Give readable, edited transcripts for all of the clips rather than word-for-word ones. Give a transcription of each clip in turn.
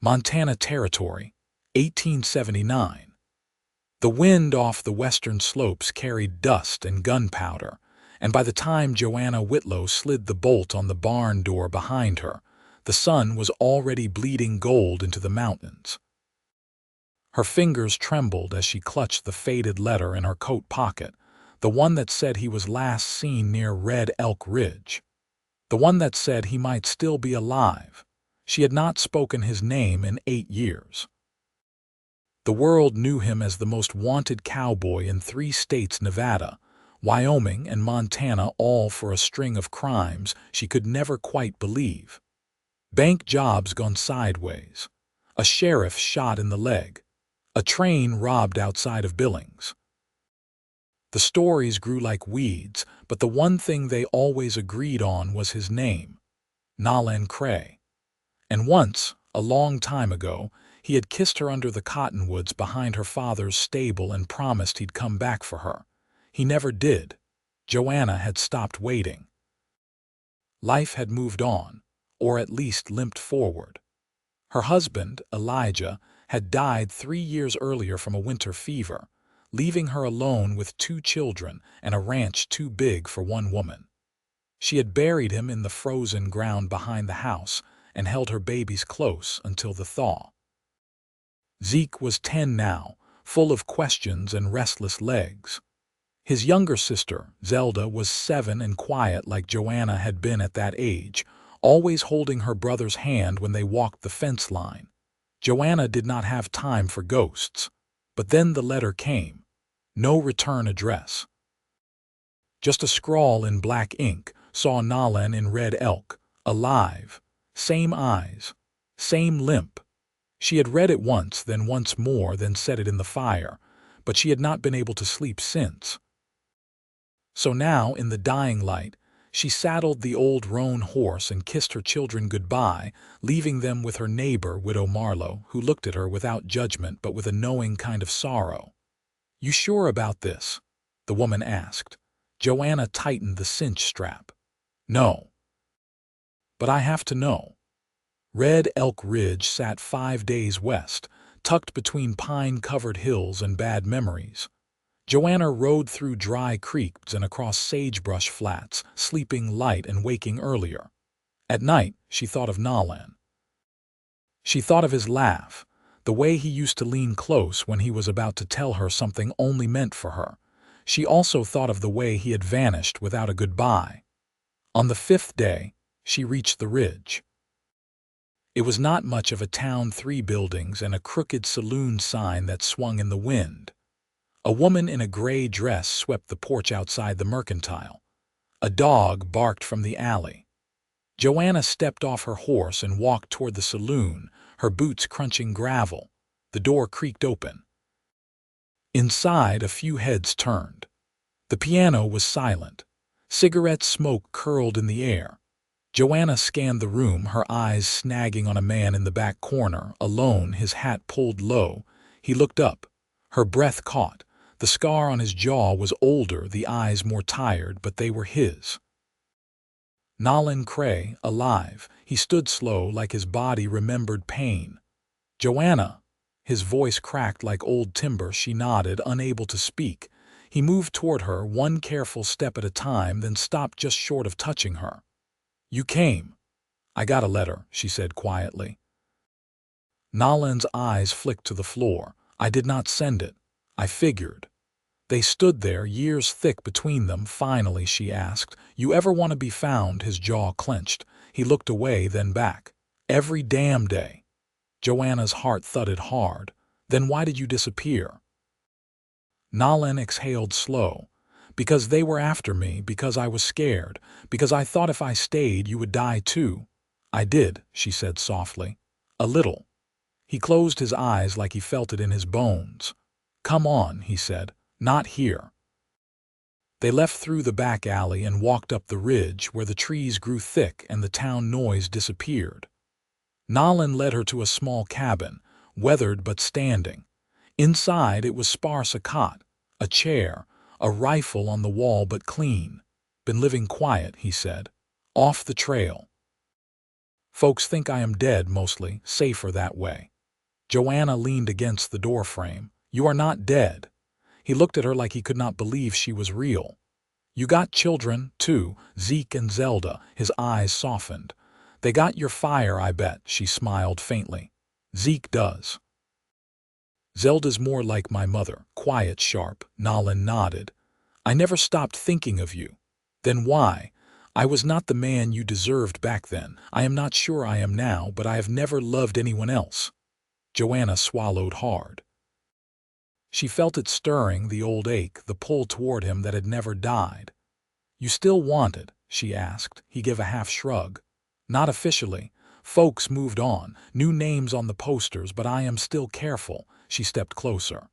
Montana Territory, 1879. The wind off the western slopes carried dust and gunpowder, and by the time Joanna Whitlow slid the bolt on the barn door behind her, the sun was already bleeding gold into the mountains. Her fingers trembled as she clutched the faded letter in her coat pocket, the one that said he was last seen near Red Elk Ridge, the one that said he might still be alive. She had not spoken his name in 8 years. The world knew him as the most wanted cowboy in 3 states: Nevada, Wyoming, and Montana, all for a string of crimes she could never quite believe. Bank jobs gone sideways, a sheriff shot in the leg, a train robbed outside of Billings. The stories grew like weeds, but the one thing they always agreed on was his name, Nolan Cray. And once, a long time ago, he had kissed her under the cottonwoods behind her father's stable and promised he'd come back for her. He never did. Joanna had stopped waiting. Life had moved on, or at least limped forward. Her husband, Elijah, had died 3 years earlier from a winter fever, leaving her alone with 2 children and a ranch too big for one woman. She had buried him in the frozen ground behind the house and held her babies close until the thaw. Zeke was 10 now, full of questions and restless legs. His younger sister, Zelda, was 7 and quiet like Joanna had been at that age, always holding her brother's hand when they walked the fence line. Joanna did not have time for ghosts. But then the letter came. No return address. Just a scrawl in black ink saw Nolan in Red Elk, alive, same eyes, same limp. She had read it once, then once more, then set it in the fire, but she had not been able to sleep since. So now, in the dying light, she saddled the old roan horse and kissed her children goodbye, leaving them with her neighbor, Widow Marlowe, who looked at her without judgment but with a knowing kind of sorrow. "You sure about this?" the woman asked. Joanna tightened the cinch strap. "No. But I have to know." Red Elk Ridge sat 5 days west, tucked between pine-covered hills and bad memories. Joanna rode through dry creeks and across sagebrush flats, sleeping light and waking earlier. At night, she thought of Nolan. She thought of his laugh, the way he used to lean close when he was about to tell her something only meant for her. She also thought of the way he had vanished without a goodbye. On the 5th day, she reached the ridge. It was not much of a town: 3 buildings and a crooked saloon sign that swung in the wind. A woman in a gray dress swept the porch outside the mercantile. A dog barked from the alley. Joanna stepped off her horse and walked toward the saloon, her boots crunching gravel. The door creaked open. Inside, a few heads turned. The piano was silent. Cigarette smoke curled in the air. Joanna scanned the room, her eyes snagging on a man in the back corner, alone, his hat pulled low. He looked up. Her breath caught. The scar on his jaw was older, the eyes more tired, but they were his. Nolan Cray, alive. He stood slow, like his body remembered pain. "Joanna." His voice cracked like old timber. She nodded, unable to speak. He moved toward her, one careful step at a time, then stopped just short of touching her. "You came." "I got a letter," she said quietly. Nolan's eyes flicked to the floor. "I did not send it. I figured." They stood there, years thick between them. "Finally," she asked, "you ever want to be found?" His jaw clenched. He looked away, then back. "Every damn day." Joanna's heart thudded hard. "Then why did you disappear?" Nolan exhaled slow. "Because they were after me, because I was scared, because I thought if I stayed you would die too." "I did," she said softly. "A little." He closed his eyes like he felt it in his bones. "Come on," he said. "Not here." They left through the back alley and walked up the ridge where the trees grew thick and the town noise disappeared. Nolan led her to a small cabin, weathered but standing. Inside it was sparse: a cot, a chair, a rifle on the wall but clean. "Been living quiet," he said. "Off the trail." Folks think I am dead mostly, safer that way. Joanna leaned against the doorframe. You are not dead. He looked at her like he could not believe she was real. You got children, too, Zeke and Zelda. His eyes softened. They got your fire, I bet, she smiled faintly. Zeke does. Zelda's more like my mother, quiet, sharp. Nolan nodded. I never stopped thinking of you. Then why? I was not the man you deserved back then. I am not sure I am now, but I have never loved anyone else. Joanna swallowed hard. She felt it stirring, the old ache, the pull toward him that had never died. You still wanted? She asked. He gave a half shrug. Not officially. Folks moved on, new names on the posters, but I am still careful. She stepped closer.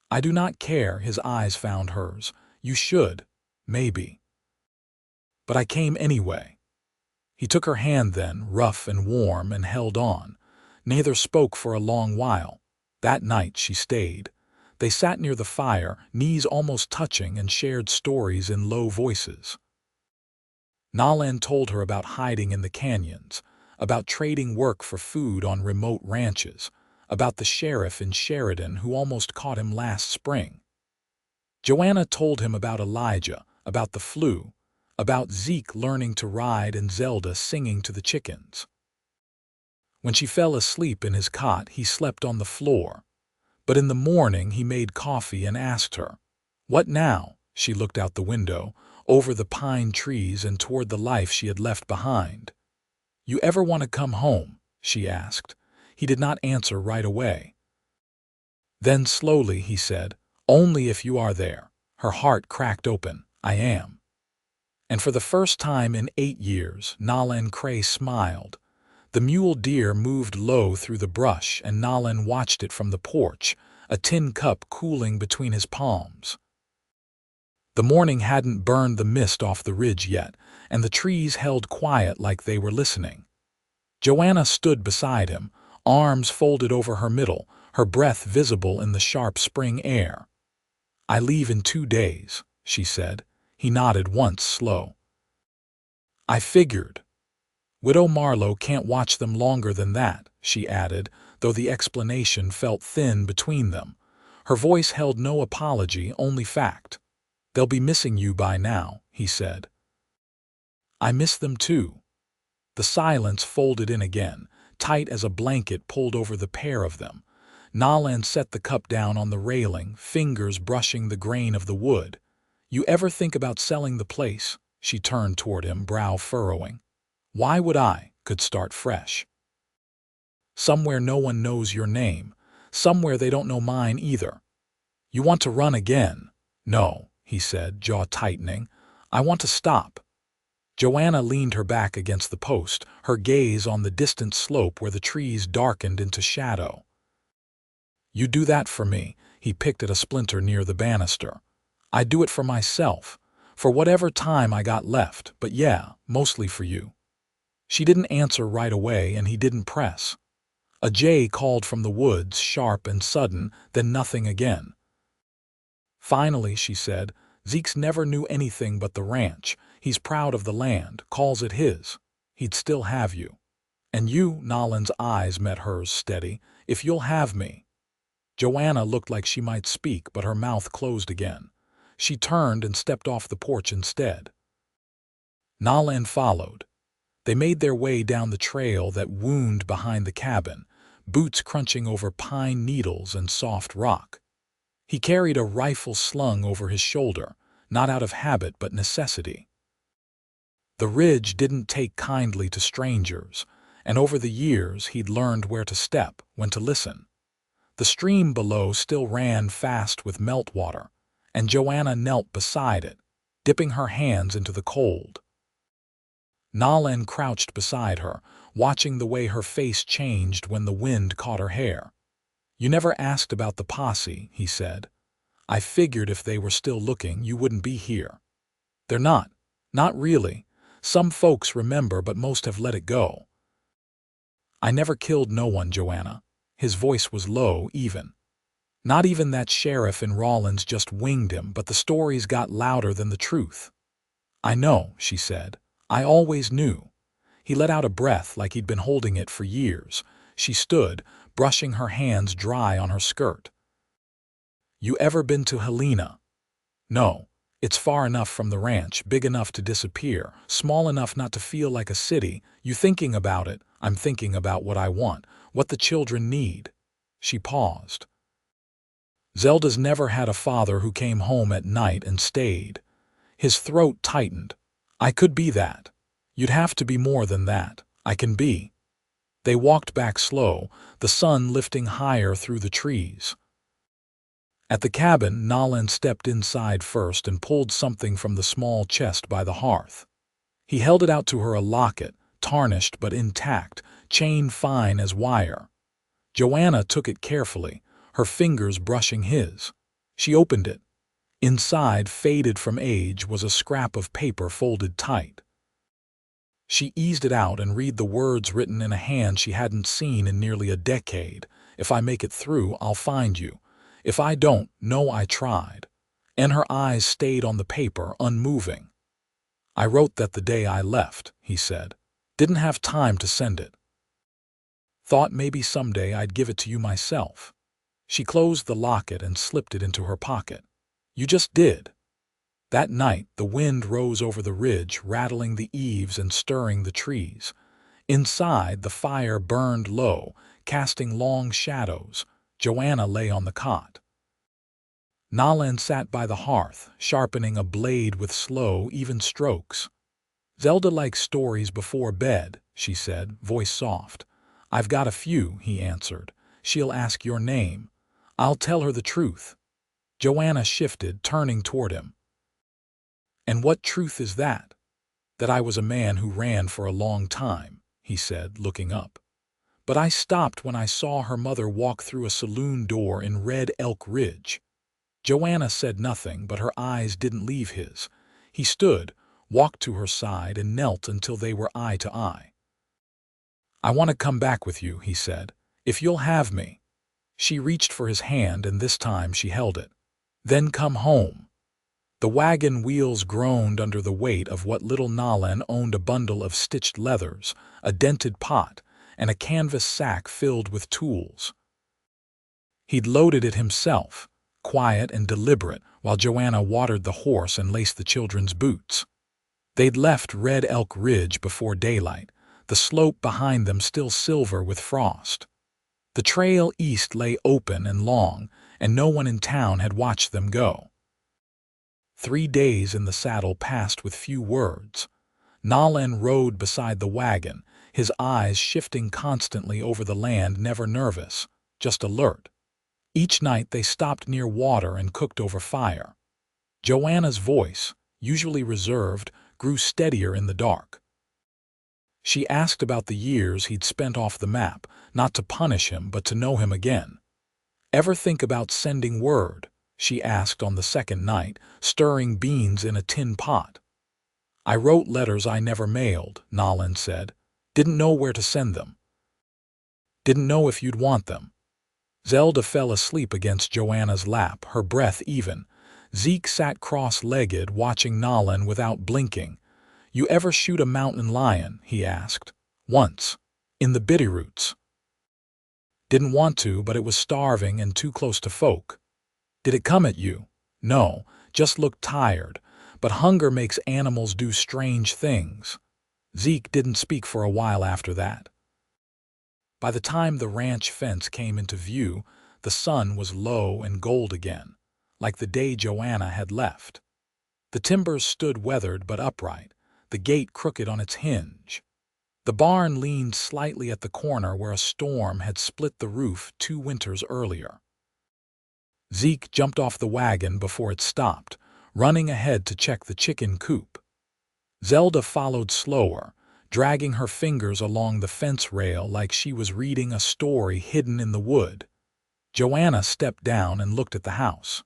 I do not care, his eyes found hers. You should. Maybe. But I came anyway. He took her hand then, rough and warm, and held on. Neither spoke for a long while. That night she stayed. They sat near the fire, knees almost touching, and shared stories in low voices. Nolan told her about hiding in the canyons, about trading work for food on remote ranches, about the sheriff in Sheridan who almost caught him last spring. Joanna told him about Elijah, about the flu, about Zeke learning to ride and Zelda singing to the chickens. When she fell asleep in his cot, he slept on the floor. But in the morning he made coffee and asked her, "What now?" She looked out the window, over the pine trees and toward the life she had left behind. "You ever want to come home?" she asked. He did not answer right away. Then slowly he said, "Only if you are there." Her heart cracked open. "I am." And for the first time in 8 years, Nolan Cray smiled. The mule deer moved low through the brush, and Nolan watched it from the porch, a tin cup cooling between his palms. The morning hadn't burned the mist off the ridge yet, and the trees held quiet like they were listening. Joanna stood beside him, arms folded over her middle, her breath visible in the sharp spring air. "I leave in 2 days," she said. He nodded once, slow. "I figured. Widow Marlowe can't watch them longer than that," she added, though the explanation felt thin between them. Her voice held no apology, only fact. "They'll be missing you by now," he said. "I miss them too." The silence folded in again, tight as a blanket pulled over the pair of them. Nolan set the cup down on the railing, fingers brushing the grain of the wood. "You ever think about selling the place?" She turned toward him, brow furrowing. "Why would I?" Could start fresh. "Somewhere no one knows your name. Somewhere they don't know mine either." "You want to run again?" "No," he said, jaw tightening. "I want to stop." Joanna leaned her back against the post, her gaze on the distant slope where the trees darkened into shadow. "You do that for me." He picked at a splinter near the banister. "I do it for myself, for whatever time I got left, but yeah, mostly for you." She didn't answer right away, and he didn't press. A jay called from the woods, sharp and sudden, then nothing again. Finally, she said, "Zeke's never knew anything but the ranch. He's proud of the land, calls it his. He'd still have you. And you," Nolan's eyes met hers steady, "if you'll have me." Joanna looked like she might speak, but her mouth closed again. She turned and stepped off the porch instead. Nolan followed. They made their way down the trail that wound behind the cabin, boots crunching over pine needles and soft rock. He carried a rifle slung over his shoulder, not out of habit but necessity. The ridge didn't take kindly to strangers, and over the years he'd learned where to step, when to listen. The stream below still ran fast with meltwater, and Joanna knelt beside it, dipping her hands into the cold. Nolan crouched beside her, watching the way her face changed when the wind caught her hair. "You never asked about the posse," he said. "I figured if they were still looking, you wouldn't be here." "They're not. Not really. Some folks remember, but most have let it go." "I never killed no one, Joanna." His voice was low, even. "Not even that sheriff in Rawlins just winged him, but the stories got louder than the truth." "I know," she said. "I always knew." He let out a breath like he'd been holding it for years. She stood, brushing her hands dry on her skirt. "You ever been to Helena?" "No. It's far enough from the ranch, big enough to disappear, small enough not to feel like a city. You thinking about it? I'm thinking about what I want, what the children need." She paused. Zelda's never had a father who came home at night and stayed. His throat tightened. "I could be that. You'd have to be more than that. I can be." They walked back slow, the sun lifting higher through the trees. At the cabin, Nalan stepped inside first and pulled something from the small chest by the hearth. He held it out to her, a locket, tarnished but intact, chain fine as wire. Joanna took it carefully, her fingers brushing his. She opened it. Inside, faded from age, was a scrap of paper folded tight. She eased it out and read the words written in a hand she hadn't seen in nearly a decade. "If I make it through, I'll find you. If I don't, know I tried." And her eyes stayed on the paper, unmoving. "I wrote that the day I left," he said. "Didn't have time to send it. Thought maybe someday I'd give it to you myself." She closed the locket and slipped it into her pocket. "You just did." That night, the wind rose over the ridge, rattling the eaves and stirring the trees. Inside, the fire burned low, casting long shadows. Joanna lay on the cot. Nalan sat by the hearth, sharpening a blade with slow, even strokes. "Zelda likes stories before bed," she said, voice soft. "I've got a few," he answered. "She'll ask your name. I'll tell her the truth." Joanna shifted, turning toward him. "And what truth is that?" "That I was a man who ran for a long time," he said, looking up. "But I stopped when I saw her mother walk through a saloon door in Red Elk Ridge." Joanna said nothing, but her eyes didn't leave his. He stood, walked to her side, and knelt until they were eye to eye. "I want to come back with you," he said, "if you'll have me." She reached for his hand, and this time she held it. "Then come home." The wagon wheels groaned under the weight of what little Nalan owned: a bundle of stitched leathers, a dented pot, and a canvas sack filled with tools. He'd loaded it himself, quiet and deliberate, while Joanna watered the horse and laced the children's boots. They'd left Red Elk Ridge before daylight, the slope behind them still silver with frost. The trail east lay open and long, and no one in town had watched them go. 3 days in the saddle passed with few words. Nalan rode beside the wagon, his eyes shifting constantly over the land, never nervous, just alert. Each night they stopped near water and cooked over fire. Joanna's voice, usually reserved, grew steadier in the dark. She asked about the years he'd spent off the map, not to punish him but to know him again. "Ever think about sending word?" she asked on the second night, stirring beans in a tin pot. "I wrote letters I never mailed," Nalan said. "Didn't know where to send them. Didn't know if you'd want them." Zelda fell asleep against Joanna's lap, her breath even. Zeke sat cross-legged, watching Nalan without blinking. "You ever shoot a mountain lion?" he asked. "Once. In the Bitterroots. Didn't want to, but it was starving and too close to folk." "Did it come at you?" "No, just looked tired. But hunger makes animals do strange things." Zeke didn't speak for a while after that. By the time the ranch fence came into view, the sun was low and gold again, like the day Joanna had left. The timbers stood weathered but upright, the gate crooked on its hinge. The barn leaned slightly at the corner where a storm had split the roof 2 winters earlier. Zeke jumped off the wagon before it stopped, running ahead to check the chicken coop. Zelda followed slower, dragging her fingers along the fence rail like she was reading a story hidden in the wood. Joanna stepped down and looked at the house.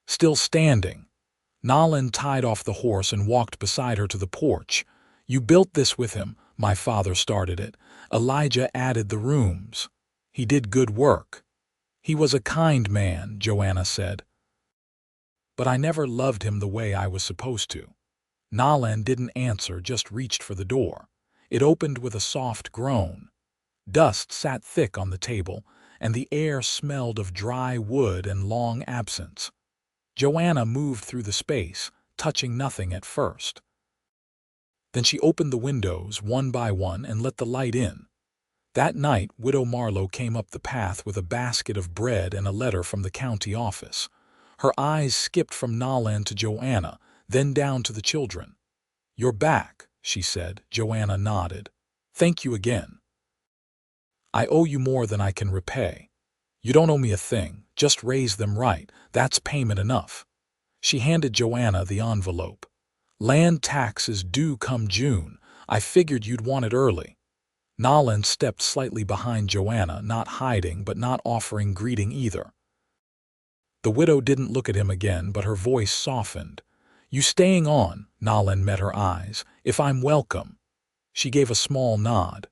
Still standing. Nalan tied off the horse and walked beside her to the porch. "You built this with him." "My father started it. Elijah added the rooms. He did good work. He was a kind man," Joanna said. "But I never loved him the way I was supposed to." Nalan didn't answer, just reached for the door. It opened with a soft groan. Dust sat thick on the table, and the air smelled of dry wood and long absence. Joanna moved through the space, touching nothing at first. Then she opened the windows one by one and let the light in. That night, Widow Marlowe came up the path with a basket of bread and a letter from the county office. Her eyes skipped from Nolan to Joanna, then down to the children. "You're back," she said. Joanna nodded. "Thank you again. I owe you more than I can repay." "You don't owe me a thing. Just raise them right. That's payment enough." She handed Joanna the envelope. "Land tax is due come June. I figured you'd want it early." Nolan stepped slightly behind Joanna, not hiding but not offering greeting either. The widow didn't look at him again, but her voice softened. "You staying on?" Nolan met her eyes. "If I'm welcome." She gave a small nod.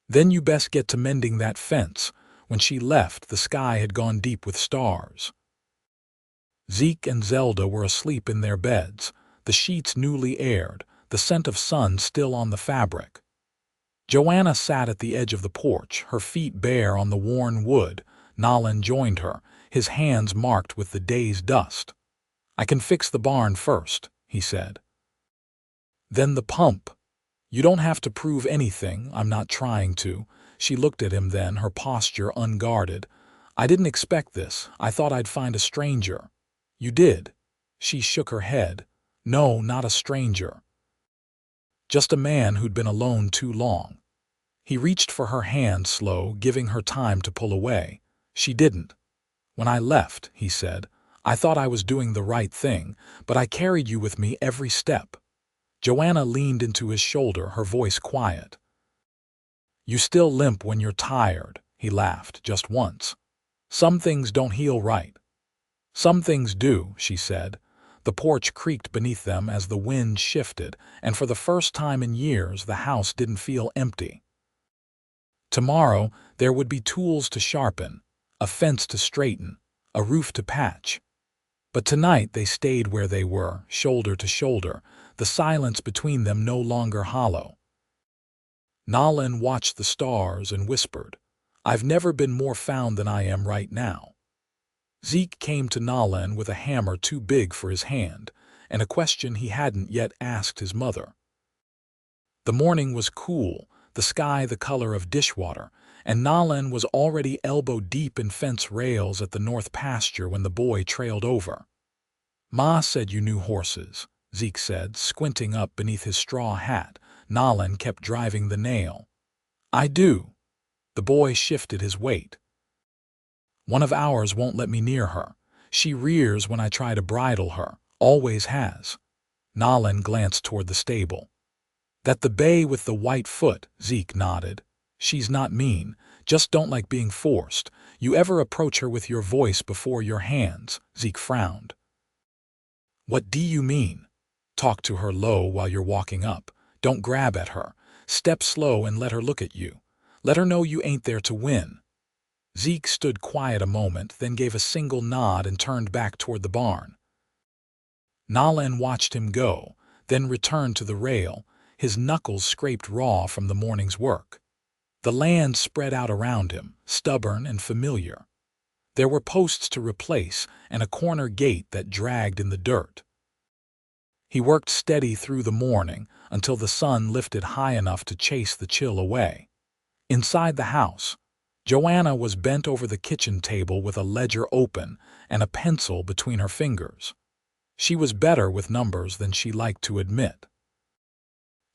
"Then you best get to mending that fence." When she left, the sky had gone deep with stars. Zeke and Zelda were asleep in their beds, the sheets newly aired, the scent of sun still on the fabric. Joanna sat at the edge of the porch, her feet bare on the worn wood. Nolan joined her, his hands marked with the day's dust. "I can fix the barn first," he said. "Then the pump." "You don't have to prove anything. I'm not trying to." She looked at him then, her posture unguarded. "I didn't expect this. I thought I'd find a stranger." "You did?" She shook her head. "No, not a stranger. Just a man who'd been alone too long." He reached for her hand, slow, giving her time to pull away. She didn't. "When I left," he said, "I thought I was doing the right thing, but I carried you with me every step." Joanna leaned into his shoulder, her voice quiet. "You still limp when you're tired," he laughed, "just once. Some things don't heal right." "Some things do," she said. The porch creaked beneath them as the wind shifted, and for the first time in years the house didn't feel empty. Tomorrow there would be tools to sharpen, a fence to straighten, a roof to patch. But tonight they stayed where they were, shoulder to shoulder, the silence between them no longer hollow. Nolan watched the stars and whispered, "I've never been more found than I am right now." Zeke came to Nolan with a hammer too big for his hand, and a question he hadn't yet asked his mother. The morning was cool, the sky the color of dishwater, and Nolan was already elbow-deep in fence rails at the north pasture when the boy trailed over. "Ma said you knew horses," Zeke said, squinting up beneath his straw hat. Nolan kept driving the nail. "I do." The boy shifted his weight. "One of ours won't let me near her. She rears when I try to bridle her, always has." Nolan glanced toward the stable. "That the bay with the white foot," Zeke nodded. "She's not mean, just don't like being forced. You ever approach her with your voice before your hands?" Zeke frowned. "What do you mean?" "Talk to her low while you're walking up. Don't grab at her. Step slow and let her look at you. Let her know you ain't there to win." Zeke stood quiet a moment, then gave a single nod and turned back toward the barn. Nolan watched him go, then returned to the rail, his knuckles scraped raw from the morning's work. The land spread out around him, stubborn and familiar. There were posts to replace and a corner gate that dragged in the dirt. He worked steady through the morning until the sun lifted high enough to chase the chill away. Inside the house, Joanna was bent over the kitchen table with a ledger open and a pencil between her fingers. She was better with numbers than she liked to admit.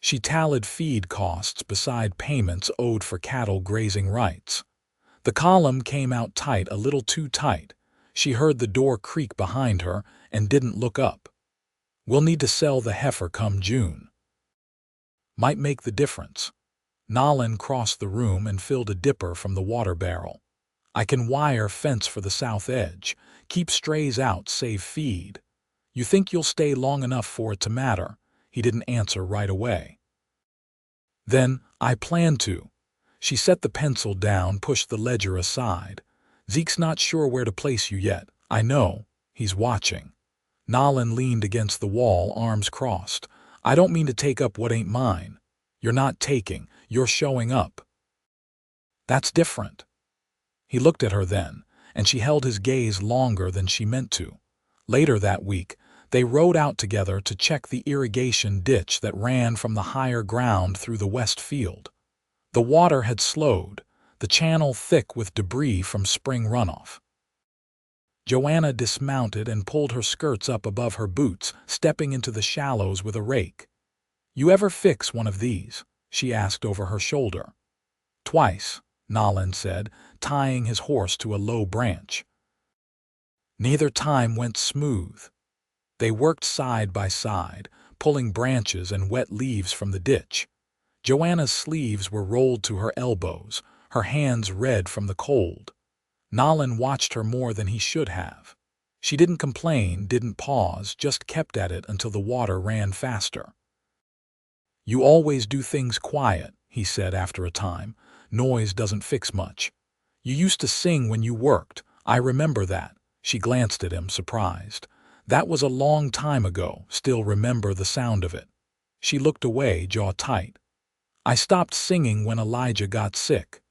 She tallied feed costs beside payments owed for cattle grazing rights. The column came out tight, a little too tight. She heard the door creak behind her and didn't look up. "We'll need to sell the heifer come June." "Might make the difference." Nolan crossed the room and filled a dipper from the water barrel. "I can wire fence for the south edge. Keep strays out, save feed." "You think you'll stay long enough for it to matter?" He didn't answer right away. "Then, I plan to." She set the pencil down, pushed the ledger aside. "Zeke's not sure where to place you yet. I know. He's watching." Nolan leaned against the wall, arms crossed. "I don't mean to take up what ain't mine." "You're not taking. You're showing up. That's different. He looked at her then, and she held his gaze longer than she meant to. Later that week, they rode out together to check the irrigation ditch that ran from the higher ground through the west field. The water had slowed, the channel thick with debris from spring runoff. Joanna dismounted and pulled her skirts up above her boots, stepping into the shallows with a rake. "You ever fix one of these?" she asked over her shoulder. "Twice," Nolan said, tying his horse to a low branch. Neither time went smooth. They worked side by side, pulling branches and wet leaves from the ditch. Joanna's sleeves were rolled to her elbows, her hands red from the cold. Nolan watched her more than he should have. She didn't complain, didn't pause, just kept at it until the water ran faster. "You always do things quiet," he said after a time. "Noise doesn't fix much. You used to sing when you worked. I remember that." She glanced at him, surprised. "That was a long time ago. Still remember the sound of it." She looked away, jaw tight. "I stopped singing when Elijah got sick.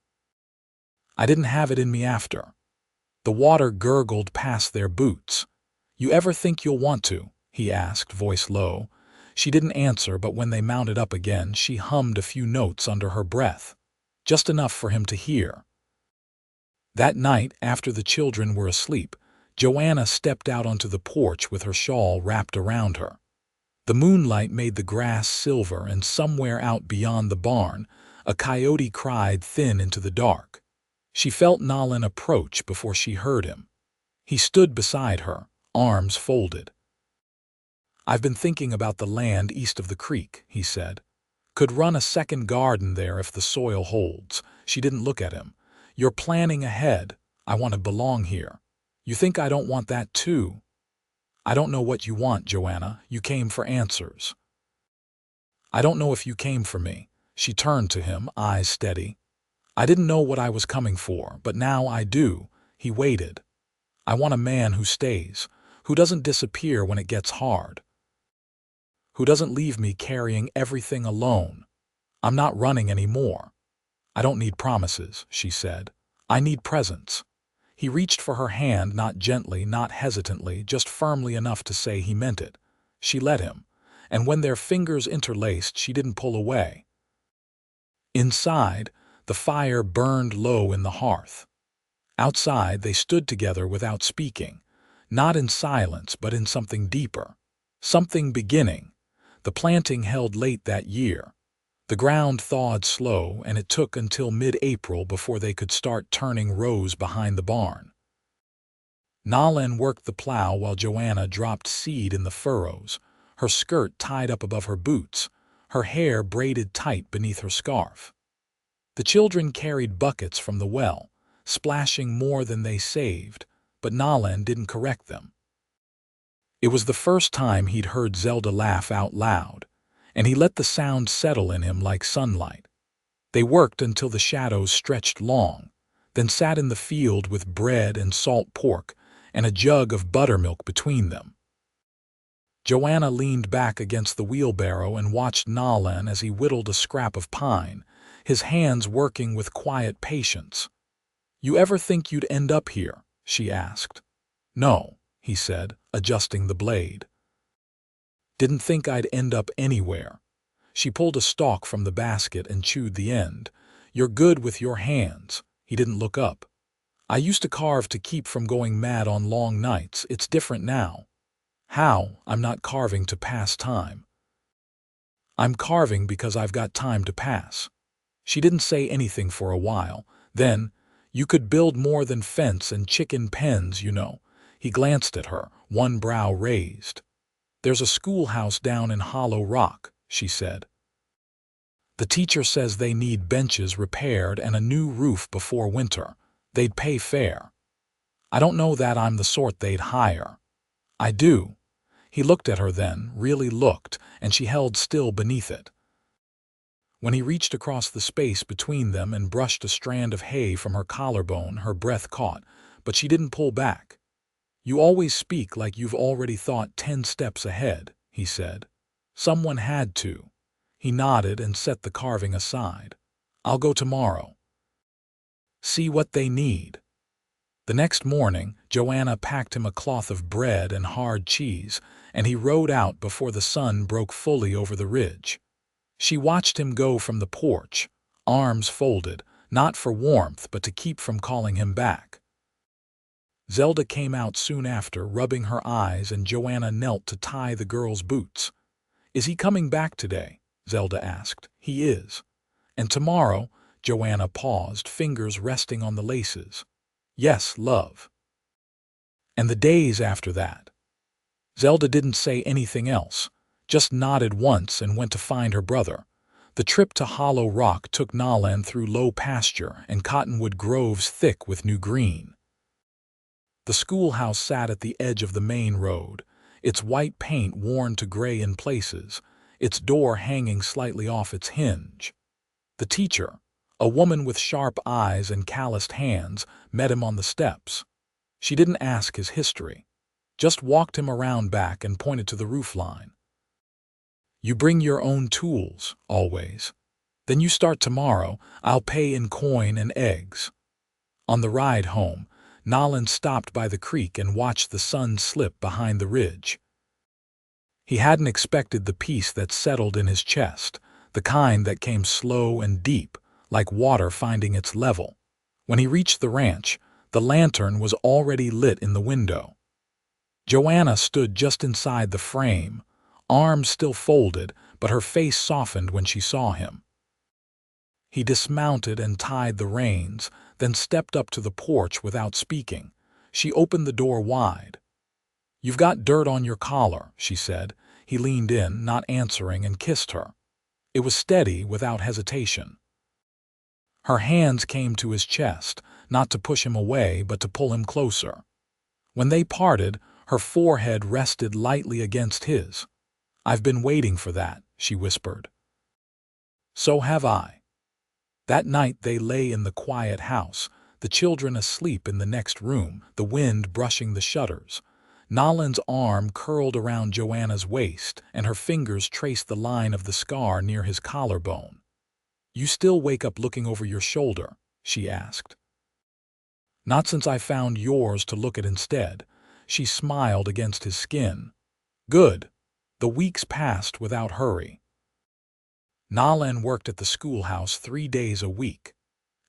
I didn't have it in me after." The water gurgled past their boots. "You ever think you'll want to?" he asked, voice low. She didn't answer, but when they mounted up again, she hummed a few notes under her breath, just enough for him to hear. That night, after the children were asleep, Joanna stepped out onto the porch with her shawl wrapped around her. The moonlight made the grass silver, and somewhere out beyond the barn, a coyote cried thin into the dark. She felt Nolan approach before she heard him. He stood beside her, arms folded. "I've been thinking about the land east of the creek," he said. "Could run a second garden there if the soil holds." She didn't look at him. "You're planning ahead. I want to belong here. You think I don't want that too?" "I don't know what you want, Joanna. You came for answers." "I don't know if you came for me." She turned to him, eyes steady. "I didn't know what I was coming for, but now I do." He waited. "I want a man who stays, who doesn't disappear when it gets hard, who doesn't leave me carrying everything alone. I'm not running anymore." "I don't need promises," she said. "I need presence." He reached for her hand, not gently, not hesitantly, just firmly enough to say he meant it. She let him, and when their fingers interlaced, she didn't pull away. Inside, the fire burned low in the hearth. Outside, they stood together without speaking, not in silence, but in something deeper, something beginning. The planting held late that year. The ground thawed slow, and it took until mid-April before they could start turning rows behind the barn. Nolan worked the plow while Joanna dropped seed in the furrows, her skirt tied up above her boots, her hair braided tight beneath her scarf. The children carried buckets from the well, splashing more than they saved, but Nolan didn't correct them. It was the first time he'd heard Zelda laugh out loud, and he let the sound settle in him like sunlight. They worked until the shadows stretched long, then sat in the field with bread and salt pork and a jug of buttermilk between them. Joanna leaned back against the wheelbarrow and watched Nolan as he whittled a scrap of pine, his hands working with quiet patience. "You ever think you'd end up here?" she asked. "No," he said, adjusting the blade. "Didn't think I'd end up anywhere." She pulled a stalk from the basket and chewed the end. "You're good with your hands." He didn't look up. "I used to carve to keep from going mad on long nights. It's different now." "How?" "I'm not carving to pass time. I'm carving because I've got time to pass." She didn't say anything for a while. Then, "You could build more than fence and chicken pens, you know." He glanced at her, one brow raised. "There's a schoolhouse down in Hollow Rock," she said. "The teacher says they need benches repaired and a new roof before winter. They'd pay fair." "I don't know that I'm the sort they'd hire." "I do." He looked at her then, really looked, and she held still beneath it. When he reached across the space between them and brushed a strand of hay from her collarbone, her breath caught, but she didn't pull back. "You always speak like you've already thought 10 steps ahead," he said. "Someone had to." He nodded and set the carving aside. I'll go tomorrow. See what they need. The next morning, Joanna packed him a cloth of bread and hard cheese, and he rode out before the sun broke fully over the ridge. She watched him go from the porch, arms folded, not for warmth but to keep from calling him back. Zelda came out soon after, rubbing her eyes, and Joanna knelt to tie the girl's boots. "Is he coming back today?" Zelda asked. "He is." "And tomorrow?" Joanna paused, fingers resting on the laces. "Yes, love." "And the days after that?" Zelda didn't say anything else, just nodded once and went to find her brother. The trip to Hollow Rock took Nalan through low pasture and cottonwood groves thick with new green. The schoolhouse sat at the edge of the main road, its white paint worn to gray in places, its door hanging slightly off its hinge. The teacher, a woman with sharp eyes and calloused hands, met him on the steps. She didn't ask his history, just walked him around back and pointed to the roofline. "You bring your own tools, always. Then you start tomorrow. I'll pay in coin and eggs." On the ride home, Nalan stopped by the creek and watched the sun slip behind the ridge. He hadn't expected the peace that settled in his chest, the kind that came slow and deep, like water finding its level. When he reached the ranch, the lantern was already lit in the window. Joanna stood just inside the frame, arms still folded, but her face softened when she saw him. He dismounted and tied the reins, then stepped up to the porch without speaking. She opened the door wide. "You've got dirt on your collar," she said. He leaned in, not answering, and kissed her. It was steady, without hesitation. Her hands came to his chest, not to push him away, but to pull him closer. When they parted, her forehead rested lightly against his. "I've been waiting for that," she whispered. "So have I." That night they lay in the quiet house, the children asleep in the next room, the wind brushing the shutters. Nalan's arm curled around Joanna's waist, and her fingers traced the line of the scar near his collarbone. "You still wake up looking over your shoulder?" she asked. "Not since I found yours to look at instead." She smiled against his skin. "Good." The weeks passed without hurry. Nalan worked at the schoolhouse 3 days a week,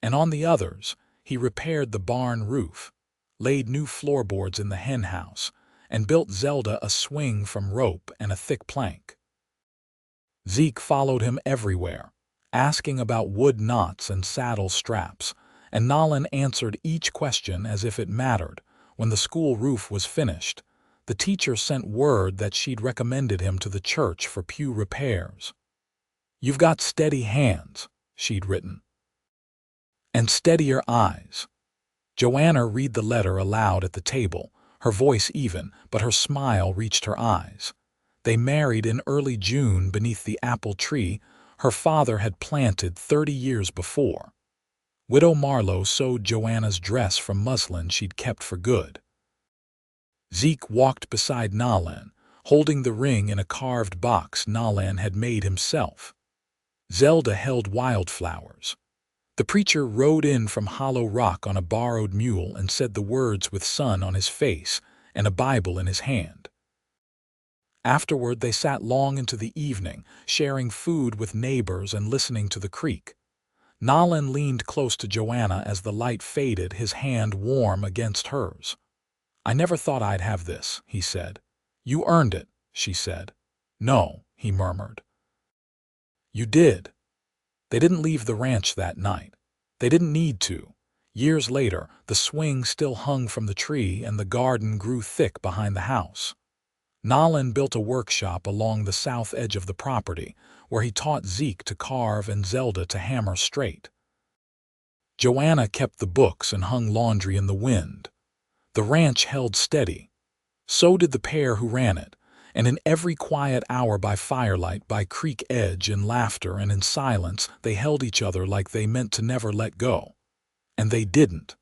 and on the others, he repaired the barn roof, laid new floorboards in the hen house, and built Zelda a swing from rope and a thick plank. Zeke followed him everywhere, asking about wood knots and saddle straps, and Nalan answered each question as if it mattered. When the school roof was finished, the teacher sent word that she'd recommended him to the church for pew repairs. "You've got steady hands," she'd written. "And steadier eyes." Joanna read the letter aloud at the table, her voice even, but her smile reached her eyes. They married in early June beneath the apple tree her father had planted 30 years before. Widow Marlowe sewed Joanna's dress from muslin she'd kept for good. Zeke walked beside Nalan, holding the ring in a carved box Nalan had made himself. Zelda held wildflowers. The preacher rode in from Hollow Rock on a borrowed mule and said the words with sun on his face and a Bible in his hand. Afterward they sat long into the evening, sharing food with neighbors and listening to the creek. Nalan leaned close to Joanna as the light faded, his hand warm against hers. "I never thought I'd have this," he said. "You earned it," she said. "No," he murmured. "You did." They didn't leave the ranch that night. They didn't need to. Years later, the swing still hung from the tree and the garden grew thick behind the house. Nalan built a workshop along the south edge of the property, where he taught Zeke to carve and Zelda to hammer straight. Joanna kept the books and hung laundry in the wind. The ranch held steady. So did the pair who ran it, and in every quiet hour by firelight, by creek edge, in laughter and in silence, they held each other like they meant to never let go. And they didn't.